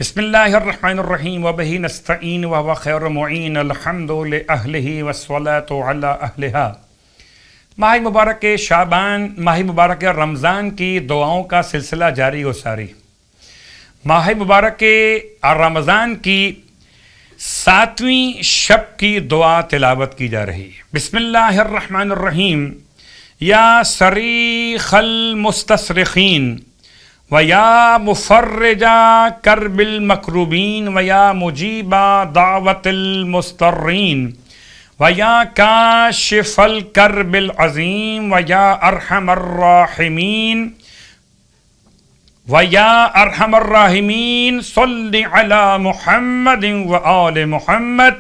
بسم اللہ الرحمن الرحیم وبہ نستعین وهو خیر معین الحمد لأہلہ والصلاة علی اہلہا۔ ماہ مبارک شعبان، ماہ مبارک رمضان کی دعاؤں کا سلسلہ جاری و ساری۔ ماہ مبارک رمضان کی 7ویں شب کی دعا تلاوت کی جا رہی ہے۔ بسم اللہ الرحمن الرحیم یا صریخ المستصرخین وَيَا مُفَرِّجَا كَرْبِ الْمَكْرُوبِينَ وَيَا مُجِيبَ دَعْوَةِ الْمُضْطَرِّينَ وَيَا كَاشِفَ الْكَرْبِ الْعَظِيمِ وَيَا أَرْحَمَ الرَّاحِمِينَ وَيَا أَرْحَمَ الرَّاحِمِينَ صَلِّ عَلَى مُحَمَّدٍ وَآلِ مُحَمَّدٍ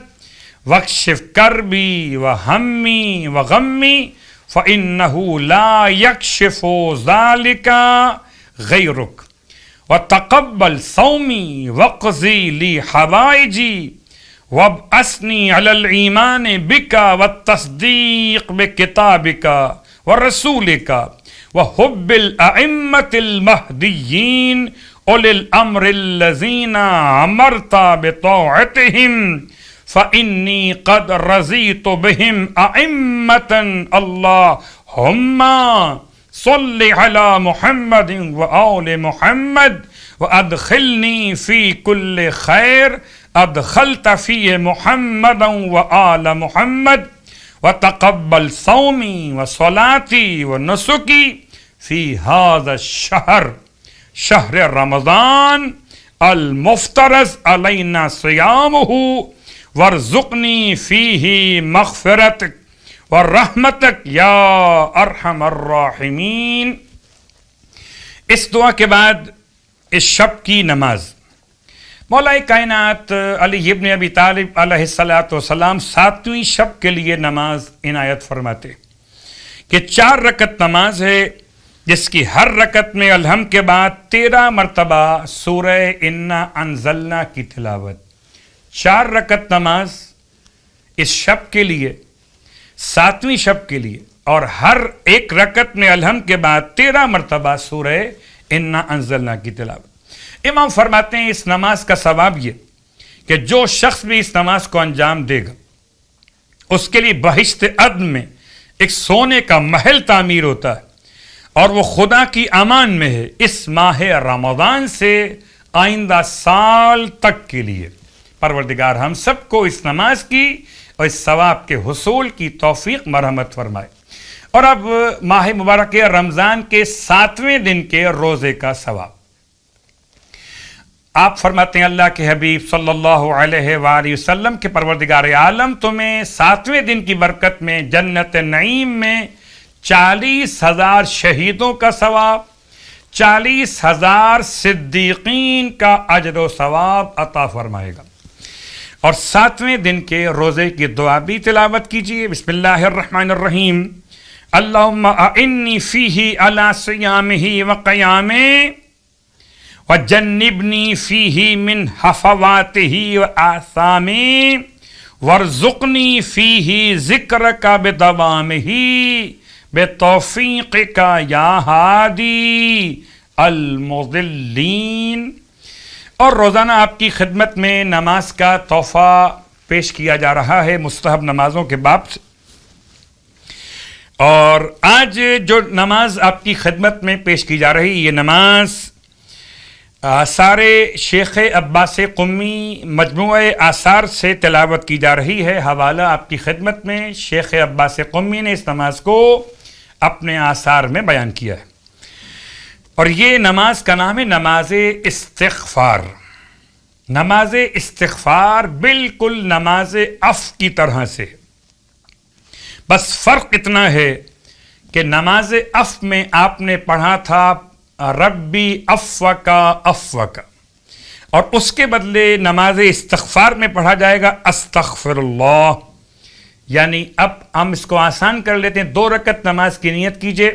وَاكْشِفْ كَرْبِي وَهَمِّي وَغَمِّي فَإِنَّهُ لَا يَكْشِفُ ذَلِكَ غیرک وتقبل صومی وقضی لی حوائجی وابعثنی علی الایمان بک والتصدیق بکتابک ورسولک وحب الائمة المہدیین اولی الامر الذین امرت بطاعتهم فإنی قد رضیت بهم ائمة اللہم صل على محمد وآل محمد وادخلنی فی کل خیر ادخلت فی محمد وآل محمد وتقبل صومی وصلاتی ونسکی فی هذا الشہر شہر رمضان المفترض علینا صیامہ وارزقنی فیہ مغفرتک ورحمتک یا ارحم الراحمین۔ اس دعا کے بعد اس شب کی نماز مولا کائنات علی ابن ابی طالب علیہ السلام 7ویں شب کے لیے نماز عنایت فرماتے کہ 4 رکعت نماز ہے جس کی ہر رکعت میں الحمد کے بعد 13 مرتبہ سورہ انا انزلنا کی تلاوت۔ 4 رکعت نماز اس شب کے لیے 7ویں شب کے لیے، اور ہر ایک رکعت میں الحمد کے بعد 13 مرتبہ سورہ انا انزلنا کی تلاوت۔ امام فرماتے ہیں اس نماز کا ثواب یہ کہ جو شخص بھی اس نماز کو انجام دے گا اس کے لیے بہشت عدن میں ایک سونے کا محل تعمیر ہوتا ہے، اور وہ خدا کی امان میں ہے اس ماہ رمضان سے آئندہ سال تک کے لیے۔ پروردگار ہم سب کو اس نماز کی اور اس ثواب کے حصول کی توفیق مرحمت فرمائے۔ اور اب ماہ مبارک رمضان کے 7ویں دن کے روزے کا ثواب۔ آپ فرماتے ہیں اللہ کے حبیب صلی اللہ علیہ وآلہ وسلم کے پروردگار عالم تمہیں 7ویں دن کی برکت میں جنت نعیم میں 40,000 شہیدوں کا ثواب، 40,000 صدیقین کا اجر و ثواب عطا فرمائے گا۔ اور 7ویں دن کے روزے کی دعا بھی تلاوت کیجیے۔ بسم اللہ الرحمن الرحیم اللہم اعنی فیہ علی صیامہ وقیامہ وجنبنی فیہ من حفواتہ وآثامہ وارزقنی فیہ ذکرک بدوامہ بتوفیقک یا ہادی المضلین۔ اور روزانہ آپ کی خدمت میں نماز کا تحفہ پیش کیا جا رہا ہے مستحب نمازوں کے باب سے، اور آج جو نماز آپ کی خدمت میں پیش کی جا رہی یہ نماز آثار شیخ عباس قمی مجموعہ آثار سے تلاوت کی جا رہی ہے۔ حوالہ آپ کی خدمت میں شیخ عباس قمی نے اس نماز کو اپنے آثار میں بیان کیا ہے، اور یہ نماز کا نام ہے نماز استغفار۔ نماز استغفار بالکل نماز عفو کی طرح سے، بس فرق اتنا ہے کہ نماز عفو میں آپ نے پڑھا تھا ربی عفوکا عفوکا، اور اس کے بدلے نماز استغفار میں پڑھا جائے گا استغفر اللہ۔ یعنی اب ہم اس کو آسان کر لیتے ہیں، 2 رکعت نماز کی نیت کیجئے،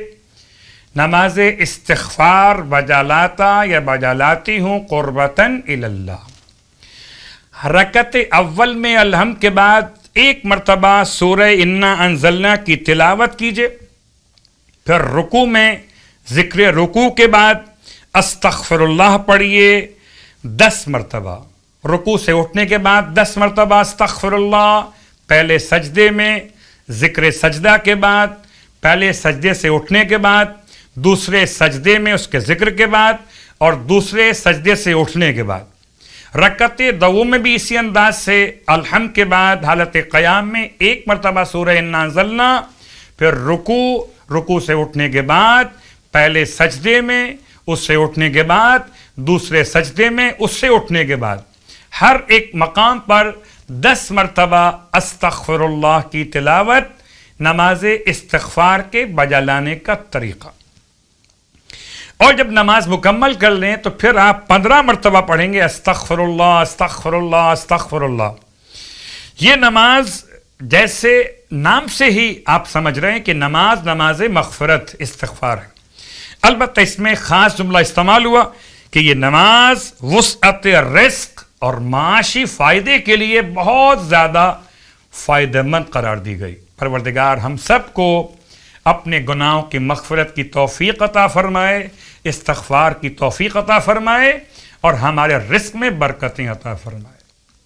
نماز استغفار بجالاتا یا بجالاتی ہوں قربتاً اللہ۔ رکعت اول میں الحمد کے بعد 1 مرتبہ سورہ انا انزلنا کی تلاوت کیجئے، پھر رکوع میں ذکر رکوع کے بعد استغفر اللہ پڑھیے، 10 مرتبہ، رکوع سے اٹھنے کے بعد 10 مرتبہ استغفر اللہ، پہلے سجدے میں، ذکر سجدہ کے بعد، پہلے سجدے سے اٹھنے کے بعد، دوسرے سجدے میں اس کے ذکر کے بعد، اور دوسرے سجدے سے اٹھنے کے بعد۔ رکعت دوم میں بھی اسی انداز سے الحمد کے بعد حالت قیام میں 1 مرتبہ سورہ انا انزلنا، پھر رکوع سے اٹھنے کے بعد پہلے سجدے میں، اس سے اٹھنے کے بعد دوسرے سجدے میں، اس سے اٹھنے کے بعد ہر ایک مقام پر 10 مرتبہ استغفر اللہ کی تلاوت نماز استغفار کے بجا لانے کا طریقہ۔ اور جب نماز مکمل کر لیں تو پھر آپ 15 مرتبہ پڑھیں گے استغفر اللہ استغفر اللہ استغفر اللہ۔ یہ نماز جیسے نام سے ہی آپ سمجھ رہے ہیں کہ نماز مغفرت استغفار ہے، البتہ اس میں خاص جملہ استعمال ہوا کہ یہ نماز وسعت رزق اور معاشی فائدے کے لیے بہت زیادہ فائدہ مند قرار دی گئی۔ پروردگار ہم سب کو اپنے گناہوں کی مغفرت کی توفیق عطا فرمائے، استغفار کی توفیق عطا فرمائے، اور ہمارے رزق میں برکتیں عطا فرمائے۔